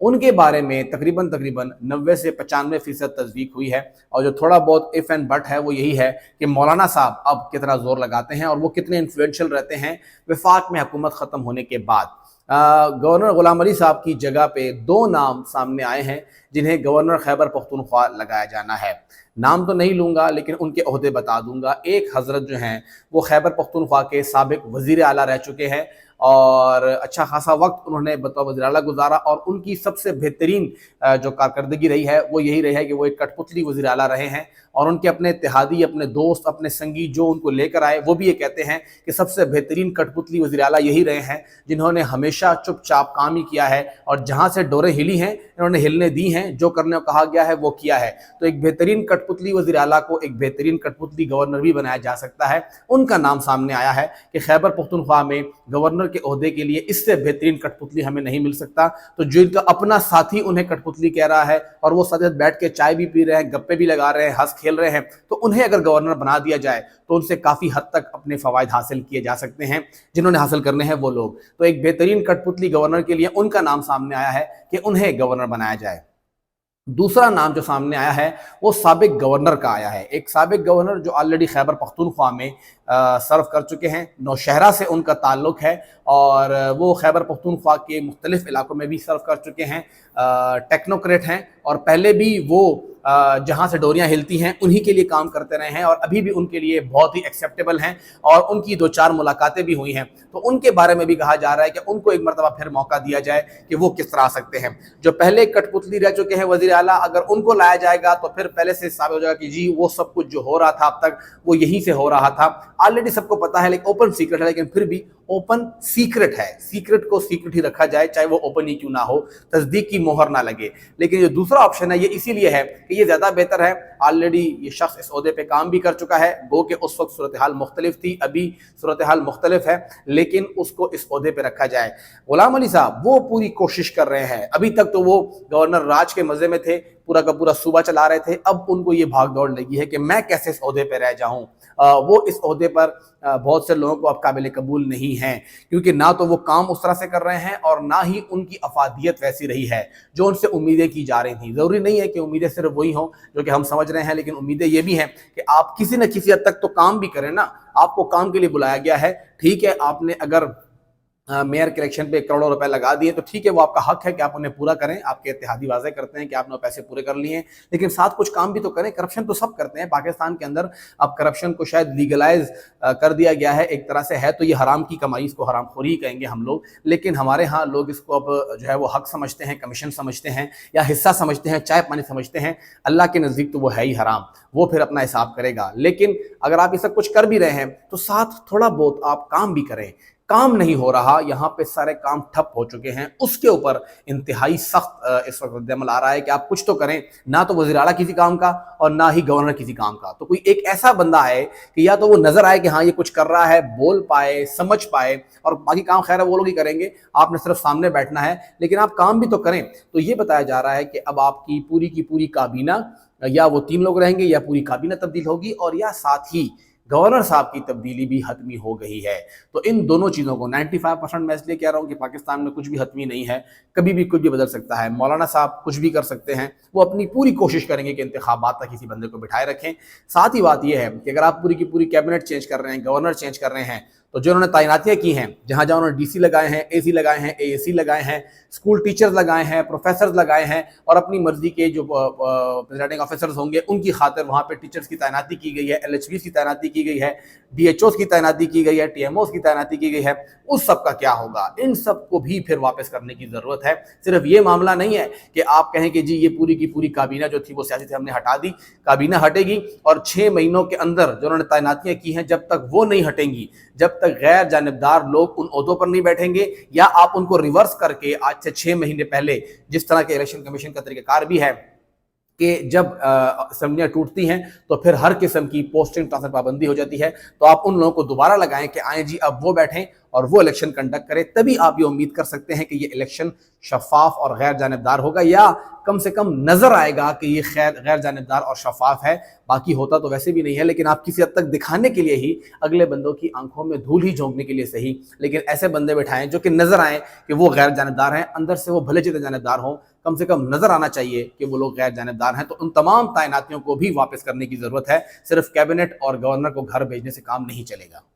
ان کے بارے میں تقریباً 90 سے 95% تصدیق ہوئی ہے، اور جو تھوڑا بہت اف اینڈ بٹ ہے وہ یہی ہے کہ مولانا صاحب اب کتنا زور لگاتے ہیں اور وہ کتنے انفلوئنشل رہتے ہیں وفاق میں حکومت ختم ہونے کے بعد۔ گورنر غلام علی صاحب کی جگہ پہ 2 نام سامنے آئے ہیں جنہیں گورنر خیبر پختونخوا لگایا جانا ہے۔ نام تو نہیں لوں گا لیکن ان کے عہدے بتا دوں گا۔ ایک حضرت جو ہیں وہ خیبر پختونخوا کے سابق وزیر اعلیٰ رہ چکے ہیں اور اچھا خاصا وقت انہوں نے بطور وزیر اعلیٰ گزارا، اور ان کی سب سے بہترین جو کارکردگی رہی ہے وہ یہی رہی ہے کہ وہ ایک کٹ پتلی وزیر اعلیٰ رہے ہیں، اور ان کے اپنے اتحادی، اپنے دوست، اپنے سنگی جو ان کو لے کر آئے وہ بھی یہ کہتے ہیں کہ سب سے بہترین کٹ پتلی وزیر اعلیٰ یہی رہے ہیں جنہوں نے ہمیشہ چپ چاپ کام ہی کیا ہے، اور جہاں سے ڈوریں ہلی ہیں انہوں نے ہلنے دی ہیں، جو کرنے کو کہا گیا ہے وہ کیا ہے۔ تو ایک بہترین کٹ پتلی وزیر اعلیٰ کو ایک بہترین کٹ پتلی گورنر بھی بنایا جا سکتا ہے۔ ان کا نام سامنے آیا ہے کہ خیبر پختونخوا میں گورنر کے عہدے کے لیے اس سے بہترین کٹ پتلی ہمیں نہیں مل سکتا۔ تو جو ان کا اپنا ساتھی انہیں کٹ پتلی کہہ رہا ہے اور وہ ساتھ بیٹھ کے چائے بھی پی رہے ہیں، گپے بھی لگا رہے ہیں، ہنس کھیل رہے ہیں، تو انہیں اگر گورنر بنا دیا جائے تو ان سے کافی حد تک اپنے فوائد حاصل کیے جا سکتے ہیں جنہوں نے حاصل کرنے ہیں وہ لوگ۔ تو ایک بہترین کٹ پتلی گورنر کے لیے ان کا نام سامنے آیا ہے کہ انہیں گورنر بنایا جائے۔ دوسرا نام جو سامنے آیا ہے وہ سابق گورنر کا آیا ہے، ایک سابق گورنر جو آلریڈی خیبر پختونخوا میں سرو کر چکے ہیں، نوشہرہ سے ان کا تعلق ہے اور وہ خیبر پختونخوا کے مختلف علاقوں میں بھی سرو کر چکے ہیں، ٹیکنوکریٹ ہیں، اور پہلے بھی وہ جہاں سے ڈوریاں ہلتی ہیں انہی کے لیے کام کرتے رہے ہیں، اور ابھی بھی ان کے لیے بہت ہی ایکسیپٹیبل ہیں، اور ان کی 2-4 ملاقاتیں بھی ہوئی ہیں۔ تو ان کے بارے میں بھی کہا جا رہا ہے کہ ان کو ایک مرتبہ پھر موقع دیا جائے کہ وہ کس طرح آ سکتے ہیں۔ جو پہلے کٹ پتلی رہ چکے ہیں وزیر اعلیٰ، اگر ان کو لایا جائے گا تو پھر پہلے سے ثابت ہو جائے گا کہ جی وہ سب کچھ جو ہو رہا تھا اب تک وہ یہیں سے ہو رہا تھا۔ آلریڈی سب کو پتا ہے، لیکن اوپن سیکرٹ ہے، لیکن پھر بھی اوپن سیکرٹ ہے، سیکرٹ کو سیکرٹ ہی رکھا جائے، چاہے وہ اوپن ہی کیوں نہ ہو، تصدیق کی مہر نہ لگے۔ لیکن جو دوسرا آپشن ہے یہ اسی لیے ہے کہ یہ زیادہ بہتر ہے، آلریڈی یہ شخص اس عہدے پہ کام بھی کر چکا ہے، گو کہ اس وقت صورتحال مختلف تھی، ابھی صورتحال مختلف ہے، لیکن اس کو اس عہدے پہ رکھا جائے۔ غلام علی صاحب وہ پوری کوشش کر رہے ہیں، ابھی تک تو وہ گورنر راج کے مزے میں تھے، پورا کا پورا صوبہ چلا رہے تھے، اب ان کو یہ بھاگ دوڑ لگی ہے کہ میں کیسے اس عہدے پہ رہ جاؤں۔ وہ اس عہدے پر بہت سے لوگوں کو اب قابل قبول نہیں ہیں، کیونکہ نہ تو وہ کام اس طرح سے کر رہے ہیں اور نہ ہی ان کی افادیت ویسی رہی ہے جو ان سے امیدیں کی جا رہی تھیں۔ ضروری نہیں ہے کہ امیدیں صرف وہی ہوں جو کہ ہم سمجھ رہے ہیں، لیکن امیدیں یہ بھی ہیں کہ آپ کسی نہ کسی حد تک تو کام بھی کریں نا۔ آپ کو کام کے لیے بلایا گیا ہے، ٹھیک ہے، آپ نے اگر میئر کے الیکشن پہ کروڑوں روپے لگا دیے تو ٹھیک ہے، وہ آپ کا حق ہے کہ آپ انہیں پورا کریں، آپ کے اتحادی واضح کرتے ہیں کہ آپ نے پیسے پورے کر لیے ہیں، لیکن ساتھ کچھ کام بھی تو کریں۔ کرپشن تو سب کرتے ہیں پاکستان کے اندر، اب کرپشن کو شاید لیگلائز کر دیا گیا ہے ایک طرح سے، ہے تو یہ حرام کی کمائی، اس کو حرام خوری کہیں گے ہم لوگ، لیکن ہمارے ہاں لوگ اس کو اب جو ہے وہ حق سمجھتے ہیں، کمیشن سمجھتے ہیں، یا حصہ سمجھتے ہیں، چائے پانی سمجھتے ہیں۔ اللہ کے نزدیک تو وہ ہے ہی حرام، وہ پھر اپنا حساب کرے گا۔ لیکن اگر آپ یہ سب کچھ کر بھی رہے ہیں تو ساتھ تھوڑا بہت آپ کام بھی کریں۔ کام نہیں ہو رہا، یہاں پہ سارے کام ٹھپ ہو چکے ہیں، اس کے اوپر انتہائی سخت اس وقت رد عمل آ رہا ہے کہ آپ کچھ تو کریں، نہ تو وزیر اعلیٰ کسی کام کا اور نہ ہی گورنر کسی کام کا۔ تو کوئی ایک ایسا بندہ ہے کہ یا تو وہ نظر آئے کہ ہاں یہ کچھ کر رہا ہے، بول پائے، سمجھ پائے، اور باقی کام خیر ہے وہ لوگ ہی کریں گے، آپ نے صرف سامنے بیٹھنا ہے، لیکن آپ کام بھی تو کریں۔ تو یہ بتایا جا رہا ہے کہ اب آپ کی پوری کابینہ، یا وہ 3 لوگ رہیں گے یا پوری کابینہ تبدیل ہوگی، اور یا ساتھ ہی گورنر صاحب کی تبدیلی بھی حتمی ہو گئی ہے۔ تو ان دونوں چیزوں کو 95% میں اس لیے کہہ رہا ہوں کہ پاکستان میں کچھ بھی حتمی نہیں ہے، کبھی بھی کچھ بھی بدل سکتا ہے۔ مولانا صاحب کچھ بھی کر سکتے ہیں، وہ اپنی پوری کوشش کریں گے کہ انتخابات تک کسی بندے کو بٹھائے رکھیں۔ ساتھ ہی بات یہ ہے کہ اگر آپ پوری کی پوری کیبنٹ چینج کر رہے ہیں، گورنر چینج کر رہے ہیں، تو جو انہوں نے تعیناتیاں کی ہیں، جہاں جہاں انہوں نے ڈی سی لگائے ہیں، اے سی لگائے ہیں، اے سی لگائے ہیں، اسکول ٹیچرز لگائے ہیں، پروفیسرز لگائے ہیں، اور اپنی مرضی کے جو پریزائڈنگ آفیسرز ہوں گے ان کی خاطر وہاں پہ ٹیچرز کی تعیناتی کی گئی ہے، ایل ایچ ویز کی تعیناتی کی گئی ہے، ڈی ایچ اوز کی تعیناتی کی گئی ہے، ٹی ایم اوز کی تعیناتی کی گئی ہے، اس سب کا کیا ہوگا؟ ان سب کو بھی پھر واپس کرنے کی ضرورت ہے۔ صرف یہ معاملہ نہیں ہے کہ آپ کہیں کہ جی یہ پوری کی پوری کابینہ جو تھی وہ سیاسی تھی، ہم نے ہٹا دی، کابینہ ہٹے گی، اور 6 مہینوں کے اندر جو انہوں نے تعیناتیاں کی ہیں جب تک وہ نہیں ہٹیں گی، جب تک غیر جانبدار لوگ ان عہدوں پر نہیں بیٹھیں گے، یا آپ ان کو ریورس کر کے آج سے 6 مہینے پہلے جس طرح کے الیکشن کمیشن کا طریقہ کار بھی ہے کہ جب اسمبلیاں ٹوٹتی ہیں تو پھر ہر قسم کی پوسٹنگ ٹرانسفر پابندی ہو جاتی ہے، تو آپ ان لوگوں کو دوبارہ لگائیں کہ آئیں جی اب وہ بیٹھیں اور وہ الیکشن کنڈکٹ کریں، تبھی آپ یہ امید کر سکتے ہیں کہ یہ الیکشن شفاف اور غیر جانبدار ہوگا، یا کم سے کم نظر آئے گا کہ یہ غیر جانبدار اور شفاف ہے۔ باقی ہوتا تو ویسے بھی نہیں ہے، لیکن آپ کسی حد تک دکھانے کے لیے ہی، اگلے بندوں کی آنکھوں میں دھول ہی جھونکنے کے لیے صحیح، لیکن ایسے بندے بٹھائیں جو کہ نظر آئیں کہ وہ غیر جانبدار ہیں، اندر سے وہ بھلے چیتے جانبدار ہوں، کم سے کم نظر آنا چاہیے کہ وہ لوگ غیر جانبدار ہیں، تو ان تمام تعیناتیوں کو بھی واپس کرنے کی ضرورت ہے۔ صرف کیبنٹ اور گورنر کو گھر بھیجنے سے کام نہیں چلے گا۔